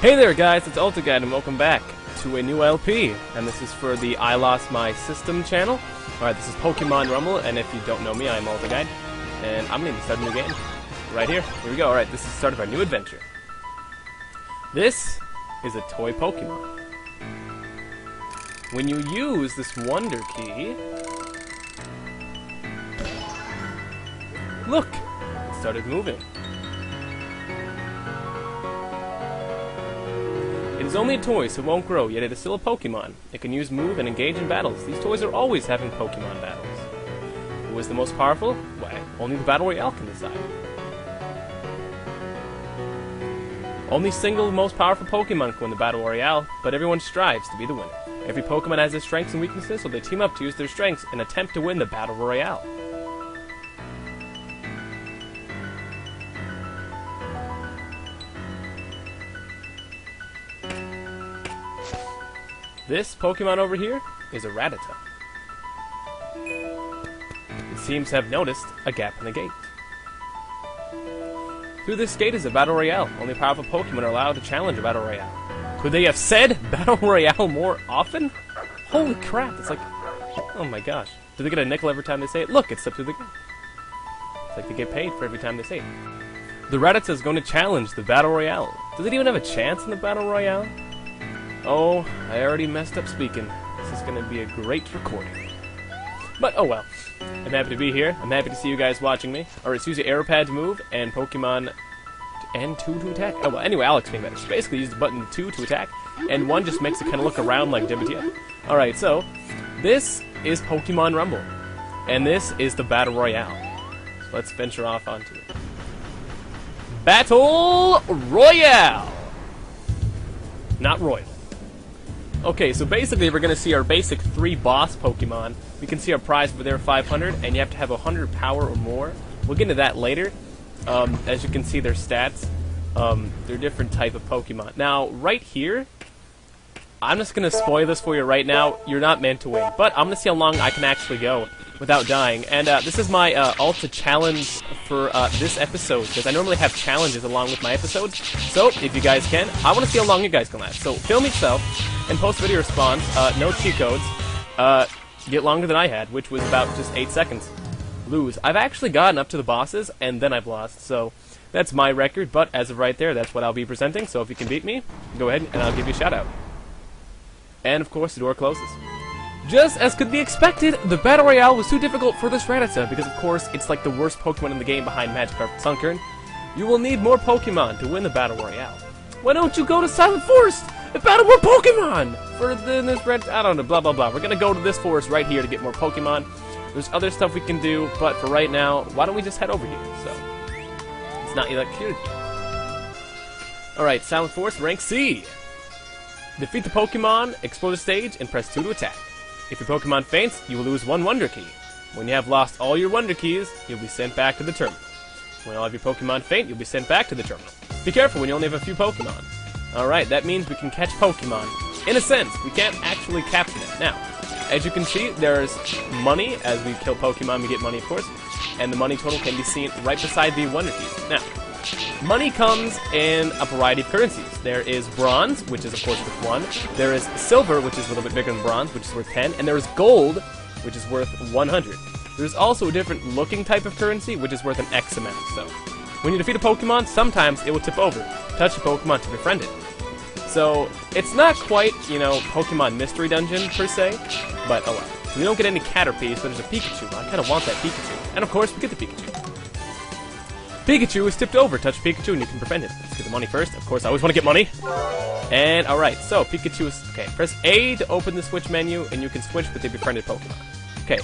Hey there guys, it's AltaGuide and welcome back to a new LP, and this is for the IfoundMySystem channel. Alright, this is Pokemon Rumble, and if you don't know me, I'm AltaGuide, and I'm going to start a new game. Right here. Here we go. Alright, this is the start of our new adventure. This is a toy Pokemon. When you use this Wonder Key... Look! It started moving. It is only a toy, so it won't grow, yet it is still a Pokemon. It can use move and engage in battles. These toys are always having Pokemon battles. Who is the most powerful? Why, only the Battle Royale can decide. Only single most powerful Pokemon can win the Battle Royale, but everyone strives to be the winner. Every Pokemon has their strengths and weaknesses, so they team up to use their strengths and attempt to win the Battle Royale. This Pokemon over here is a Rattata. It seems to have noticed a gap in the gate. Through this gate is a Battle Royale. Only powerful Pokemon are allowed to challenge a Battle Royale. Could they have said Battle Royale more often? Holy crap, it's like... Oh my gosh. Do they get a nickel every time they say it? Look, it's up to the gate. It's like they get paid for every time they say it. The Rattata is going to challenge the Battle Royale. Does it even have a chance in the Battle Royale? Oh, I already messed up speaking. This is going to be a great recording. But, oh well. I'm happy to be here. I'm happy to see you guys watching me. Alright, let's use the arrow pad to move, and Pokemon... and 2 to attack. Oh, well, anyway, I'll explain better. So basically, use the button 2 to attack, and 1 just makes it kind of look around like WTF. Alright, so, this is Pokemon Rumble. And this is the Battle Royale. So let's venture off onto it. Battle Royale! Not Royal. Okay, so basically we're going to see our basic 3 boss Pokemon. We can see our prize over there, 500, and you have to have 100 power or more. We'll get into that later. As you can see, their stats, they're different type of Pokemon. Now, right here, I'm just going to spoil this for you right now. You're not meant to win, but I'm going to see how long I can actually go without dying. And this is my Alta challenge for this episode, because I normally have challenges along with my episodes. So, if you guys can, I want to see how long you guys can last. So, film yourself and post video response, no cheat codes, get longer than I had, which was about just 8 seconds. Lose. I've actually gotten up to the bosses, and then I've lost, so that's my record, but as of right there, that's what I'll be presenting, so if you can beat me, go ahead and I'll give you a shout out. And of course, the door closes. Just as could be expected, the Battle Royale was too difficult for this Rattata, because of course, it's like the worst Pokemon in the game behind Magikarp and Sunkern. You will need more Pokemon to win the Battle Royale. Why don't you go to Silent Forest and battle more Pokemon? For this red, I don't know, blah blah blah. We're gonna go to this forest right here to get more Pokemon. There's other stuff we can do, but for right now, why don't we just head over here? So, it's not electrocuted. Alright, Silent Forest, rank C. Defeat the Pokemon, explore the stage, and press 2 to attack. If your Pokemon faints, you will lose 1 Wonder Key. When you have lost all your Wonder Keys, you'll be sent back to the terminal. When all of your Pokemon faint, you'll be sent back to the terminal. Be careful when you only have a few Pokemon. Alright, that means we can catch Pokemon. In a sense, we can't actually capture them. Now, as you can see, there's money. As we kill Pokemon, we get money, of course. And the money total can be seen right beside the Wonder Keys. Now, money comes in a variety of currencies. There is bronze, which is, of course, worth 1. There is silver, which is a little bit bigger than bronze, which is worth 10. And there is gold, which is worth 100. There's also a different looking type of currency, which is worth an X amount. So, when you defeat a Pokemon, sometimes it will tip over. Touch a Pokemon to befriend it. So, it's not quite, you know, Pokemon Mystery Dungeon, per se, but oh well. We don't get any Caterpies, but there's a Pikachu. I kind of want that Pikachu. And of course, we get the Pikachu. Pikachu is tipped over. Touch Pikachu and you can befriend it. Let's get the money first. Of course, I always want to get money. And, alright, so Pikachu is... Okay, press A to open the switch menu, and you can switch with the befriended Pokemon. Okay,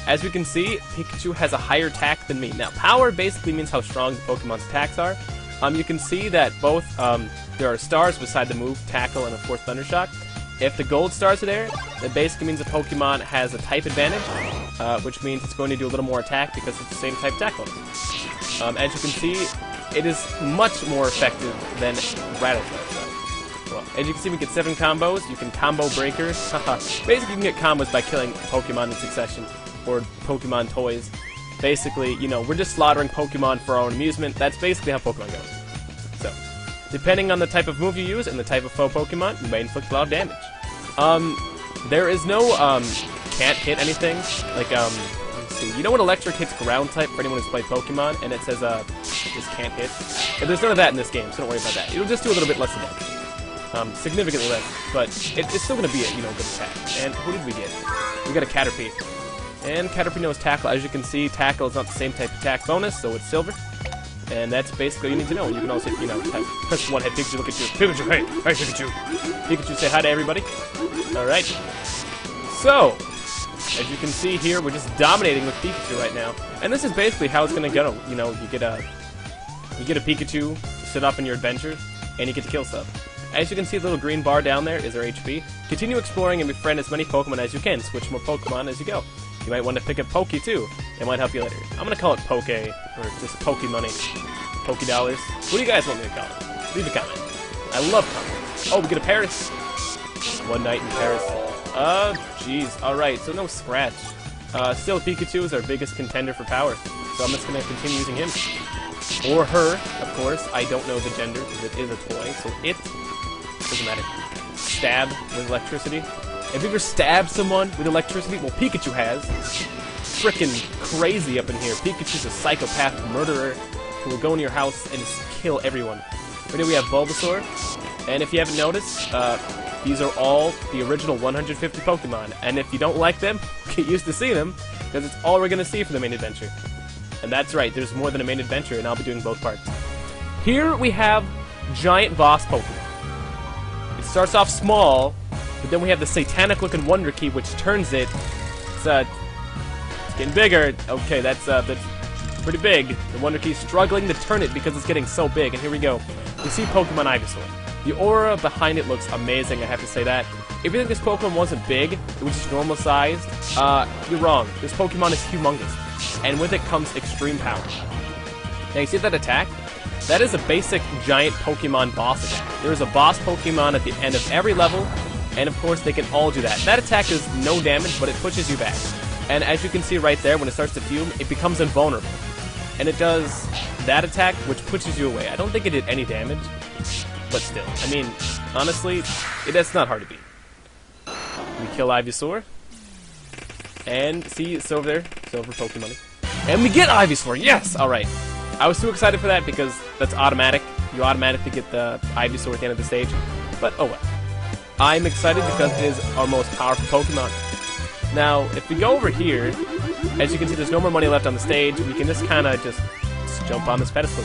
as we can see, Pikachu has a higher attack than me. Now, power basically means how strong the Pokemon's attacks are. You can see that both, there are stars beside the move, Tackle, and of course Thundershock. If the gold stars are there, that basically means the Pokemon has a type advantage, which means it's going to do a little more attack because it's the same type Tackle. As you can see, it is much more effective than Rattata. So, well, as you can see, we get 7 combos. You can combo breakers. Basically, you can get combos by killing Pokemon in succession, or Pokemon toys. Basically, you know, we're just slaughtering Pokemon for our own amusement. That's basically how Pokemon goes. So, Depending on the type of move you use and the type of foe Pokemon, you may inflict a lot of damage. There is no, can't hit anything. Like, let's see. You know when electric hits ground type for anyone who's played Pokemon, and it says, this can't hit? And there's none of that in this game, so don't worry about that. It'll just do a little bit less damage. Significantly less, but it's still gonna be a, good attack. And who did we get? We got a Caterpie. And Caterpie knows Tackle. As you can see, Tackle is not the same type of attack bonus, so it's Silver. And that's basically all you need to know. You can also, press one hit Pikachu, look at you. Pikachu, hey, Pikachu. Pikachu, say hi to everybody. Alright. So, as you can see here, we're just dominating with Pikachu right now. And this is basically how it's gonna go. You get a Pikachu, sit up in your adventure, and you get to kill stuff. As you can see, the little green bar down there is our HP. Continue exploring and befriend as many Pokemon as you can. Switch more Pokemon as you go. You might want to pick up Poke too. It might help you later. I'm gonna call it Poke, or just Poke Money, Poke Dollars. What do you guys want me to call it? Leave a comment. I love comments. Oh, we get a Paris. One night in Paris. Jeez. Alright, so no Scratch. Still, Pikachu is our biggest contender for power, so I'm just gonna continue using him. Or her, of course. I don't know the gender, because it is a toy, so it doesn't matter. Stab with electricity. Have you ever stabbed someone with electricity? Well, Pikachu has. Frickin' crazy up in here. Pikachu's a psychopath murderer who will go into your house and just kill everyone. Right here we have Bulbasaur. And if you haven't noticed, these are all the original 150 Pokemon. And if you don't like them, get used to seeing them, because it's all we're going to see for the main adventure. And that's right, there's more than a main adventure, and I'll be doing both parts. Here we have giant boss Pokemon. It starts off small, but then we have the satanic-looking Wonder Key, which turns it. It's getting bigger. Okay, that's pretty big. The Wonder Key's struggling to turn it because it's getting so big. And here we go. We see Pokemon Ivysaur. The aura behind it looks amazing, I have to say that. If you think this Pokemon wasn't big, it was just normal sized, you're wrong. This Pokemon is humongous. And with it comes extreme power. Now, you see that attack? That is a basic giant Pokemon boss attack. There is a boss Pokemon at the end of every level, and of course they can all do that. That attack does no damage, but it pushes you back. And as you can see right there, when it starts to fume, it becomes invulnerable. And it does that attack, which pushes you away. I don't think it did any damage, but still. I mean, honestly, that's not hard to beat. We kill Ivysaur. And see, it's over there. Silver Pokemon. And we get Ivysaur! Yes! Alright. I was too excited for that because that's automatic. You automatically get the Ivysaur at the end of the stage. But, oh well. I'm excited because it is our most powerful Pokemon. Now, if we go over here, as you can see, there's no more money left on the stage. We can just kind of just jump on this pedestal.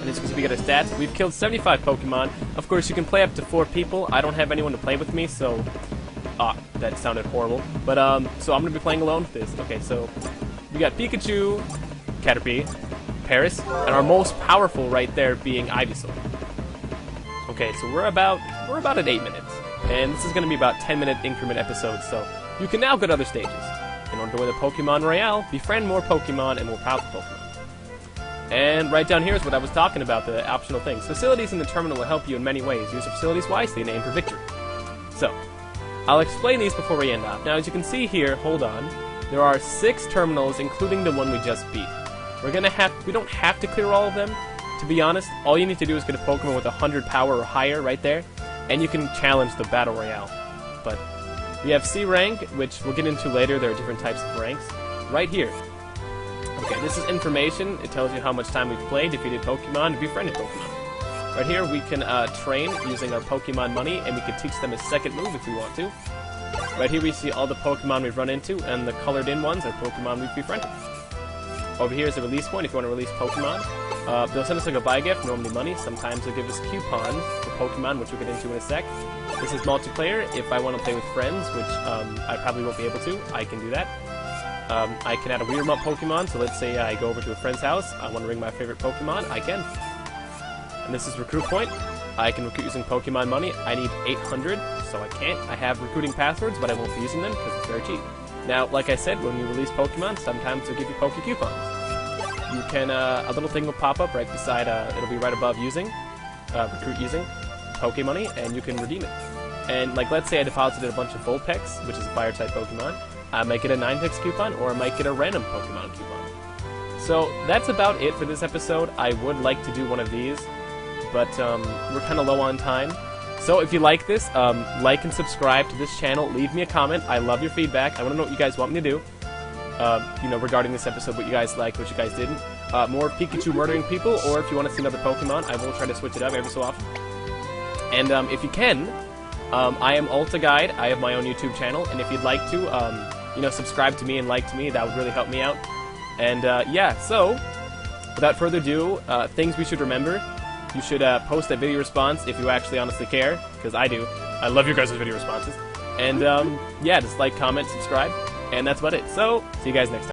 And as you can see, we get our stats. We've killed 75 Pokemon. Of course, you can play up to 4 people. I don't have anyone to play with me, so... that sounded horrible. But, so I'm going to be playing alone with this. Okay, so we got Pikachu, Caterpie, Paris, and our most powerful right there being Ivysaur. Okay, so we're about at 8 minutes. And this is going to be about 10-minute increment episodes, so you can now go to other stages. In order to win the Pokemon Royale, befriend more Pokemon and more powerful Pokemon. And right down here is what I was talking about, the optional things. Facilities in the terminal will help you in many ways. Use your facilities wisely and aim for victory. So, I'll explain these before we end off. Now, as you can see here, hold on, there are 6 terminals, including the one we just beat. We don't have to clear all of them. To be honest, all you need to do is get a Pokemon with 100 power or higher right there, and you can challenge the Battle Royale. But we have C rank, which we'll get into later. There are different types of ranks. Right here. Okay, this is information. It tells you how much time we've played, defeated Pokemon, and befriended Pokemon. Right here, we can train using our Pokemon money, and we can teach them a second move if we want to. Right here, we see all the Pokemon we've run into, and the colored-in ones are Pokemon we've befriended. Over here is a release point if you want to release Pokemon. They'll send us like a buy gift, normally money. Sometimes they'll give us coupons for Pokemon, which we'll get into in a sec. This is multiplayer. If I want to play with friends, which I probably won't be able to, I can do that. I can add a Weird Pokemon, so let's say I go over to a friend's house, I want to bring my favorite Pokemon, I can. And this is recruit point. I can recruit using Pokemon money. I need 800, so I can't. I have recruiting passwords, but I won't be using them because it's very cheap. Now, like I said, when you release Pokemon, sometimes they'll give you Poke Coupons. You can, a little thing will pop up right beside, it'll be right above using, recruit using Poke Money, and you can redeem it. And, like, let's say I deposited a bunch of Vulpix, which is a Fire-type Pokemon. I might get a Ninetales coupon, or I might get a random Pokemon coupon. So, that's about it for this episode. I would like to do one of these, but we're kind of low on time. So if you like this, like and subscribe to this channel. Leave me a comment. I love your feedback. I want to know what you guys want me to do. You know, regarding this episode, what you guys liked, what you guys didn't. More Pikachu murdering people, or if you want to see another Pokemon, I will try to switch it up every so often. And if you can, I am Alta Guide. I have my own YouTube channel, and if you'd like to, you know, subscribe to me and like to me, that would really help me out. And yeah, so without further ado, things we should remember. You should post a video response if you actually honestly care, because I do. I love your guys' video responses. And yeah, just like, comment, subscribe, and that's about it. So, see you guys next time.